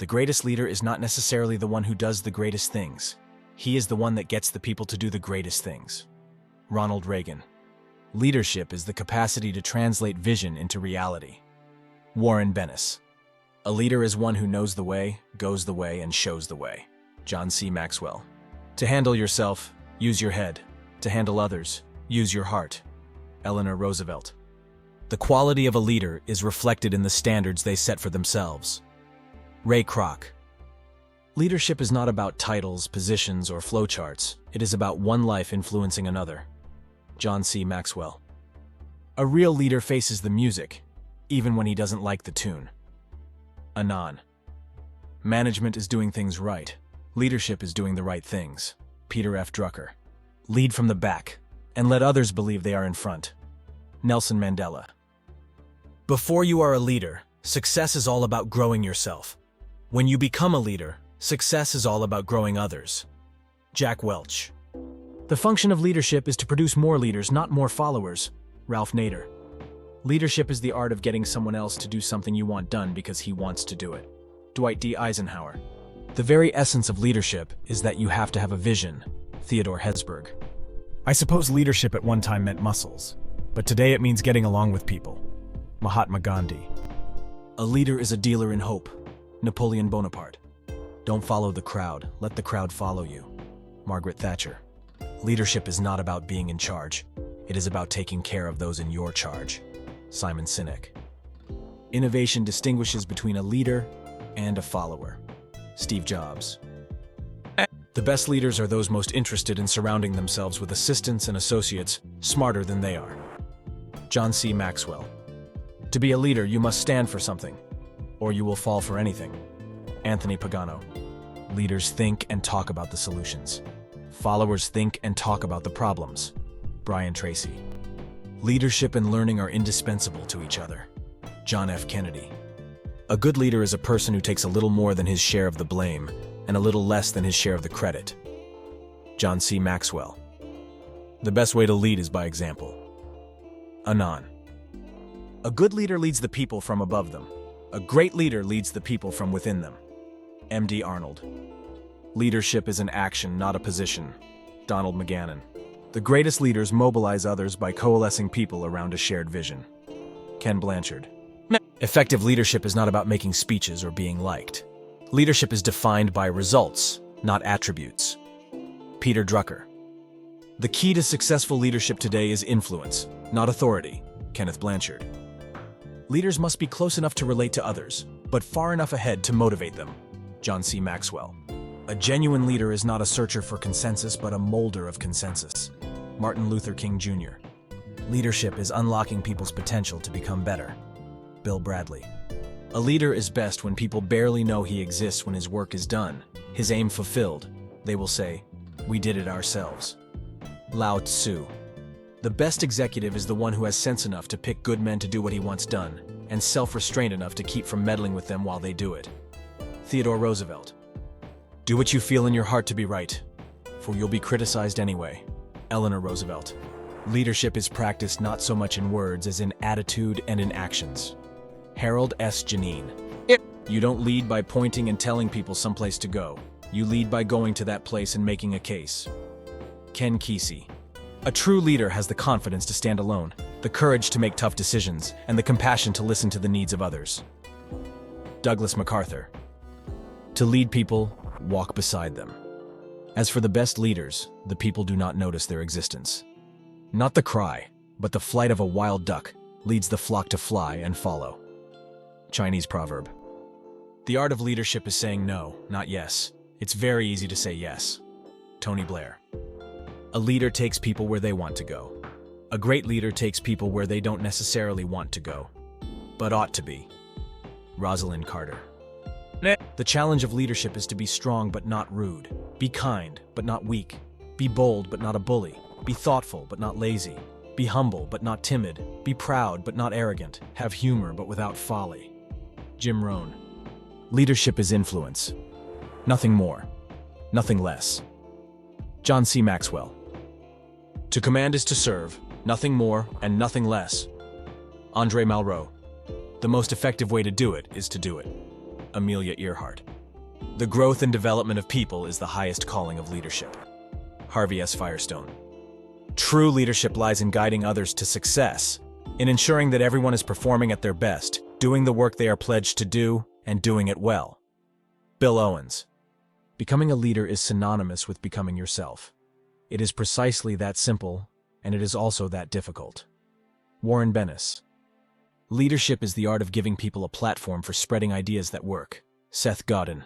The greatest leader is not necessarily the one who does the greatest things. He is the one that gets the people to do the greatest things. Ronald Reagan. Leadership is the capacity to translate vision into reality. Warren Bennis. A leader is one who knows the way, goes the way, and shows the way. John C. Maxwell. To handle yourself, use your head. To handle others, use your heart. Eleanor Roosevelt. The quality of a leader is reflected in the standards they set for themselves. Ray Kroc. Leadership is not about titles, positions, or flowcharts. It is about one life influencing another. John C. Maxwell. A real leader faces the music, even when he doesn't like the tune. Anand. Management is doing things right. Leadership is doing the right things. Peter F. Drucker. Lead from the back, and let others believe they are in front. Nelson Mandela. Before you are a leader, success is all about growing yourself. When you become a leader, success is all about growing others. Jack Welch. The function of leadership is to produce more leaders, not more followers. Ralph Nader. Leadership is the art of getting someone else to do something you want done because he wants to do it. Dwight D. Eisenhower. The very essence of leadership is that you have to have a vision. Theodore Hesburgh. I suppose leadership at one time meant muscles, but today it means getting along with people. Mahatma Gandhi. A leader is a dealer in hope. Napoleon Bonaparte. Don't follow the crowd, let the crowd follow you. Margaret Thatcher. Leadership is not about being in charge. It is about taking care of those in your charge. Simon Sinek. Innovation distinguishes between a leader and a follower. Steve Jobs. The best leaders are those most interested in surrounding themselves with assistants and associates smarter than they are. John C. Maxwell. To be a leader, you must stand for something, or you will fall for anything. Anthony Pagano. Leaders think and talk about the solutions. Followers think and talk about the problems. Brian Tracy. Leadership and learning are indispensable to each other. John F. Kennedy. A good leader is a person who takes a little more than his share of the blame and a little less than his share of the credit. John C. Maxwell. The best way to lead is by example. Anand. A good leader leads the people from above them. A great leader leads the people from within them. M.D. Arnold. Leadership is an action, not a position. Donald McGannon. The greatest leaders mobilize others by coalescing people around a shared vision. Ken Blanchard. Effective leadership is not about making speeches or being liked. Leadership is defined by results, not attributes. Peter Drucker. The key to successful leadership today is influence, not authority. Kenneth Blanchard. Leaders must be close enough to relate to others, but far enough ahead to motivate them. John C. Maxwell. A genuine leader is not a searcher for consensus, but a molder of consensus. Martin Luther King Jr. Leadership is unlocking people's potential to become better. Bill Bradley. A leader is best when people barely know he exists when his work is done, his aim fulfilled. They will say, "We did it ourselves." Lao Tzu. The best executive is the one who has sense enough to pick good men to do what he wants done, and self-restraint enough to keep from meddling with them while they do it. Theodore Roosevelt. Do what you feel in your heart to be right, for you'll be criticized anyway. Eleanor Roosevelt. Leadership is practiced not so much in words as in attitude and in actions. Harold S. Janine. You don't lead by pointing and telling people someplace to go. You lead by going to that place and making a case. Ken Kesey. A true leader has the confidence to stand alone, the courage to make tough decisions, and the compassion to listen to the needs of others. Douglas MacArthur. To lead people, walk beside them. As for the best leaders, the people do not notice their existence. Not the cry, but the flight of a wild duck leads the flock to fly and follow. Chinese proverb. The art of leadership is saying no, not yes. It's very easy to say yes. Tony Blair. A leader takes people where they want to go. A great leader takes people where they don't necessarily want to go, but ought to be. Rosalind Carter. The challenge of leadership is to be strong but not rude. Be kind but not weak. Be bold but not a bully. Be thoughtful but not lazy. Be humble but not timid. Be proud but not arrogant. Have humor but without folly. Jim Rohn. Leadership is influence. Nothing more. Nothing less. John C. Maxwell. To command is to serve, nothing more and nothing less. Andre Malraux. The most effective way to do it is to do it. Amelia Earhart. The growth and development of people is the highest calling of leadership. Harvey S. Firestone. True leadership lies in guiding others to success, in ensuring that everyone is performing at their best, doing the work they are pledged to do, and doing it well. Bill Owens. Becoming a leader is synonymous with becoming yourself. It is precisely that simple, and it is also that difficult. Warren Bennis. Leadership is the art of giving people a platform for spreading ideas that work. Seth Godin.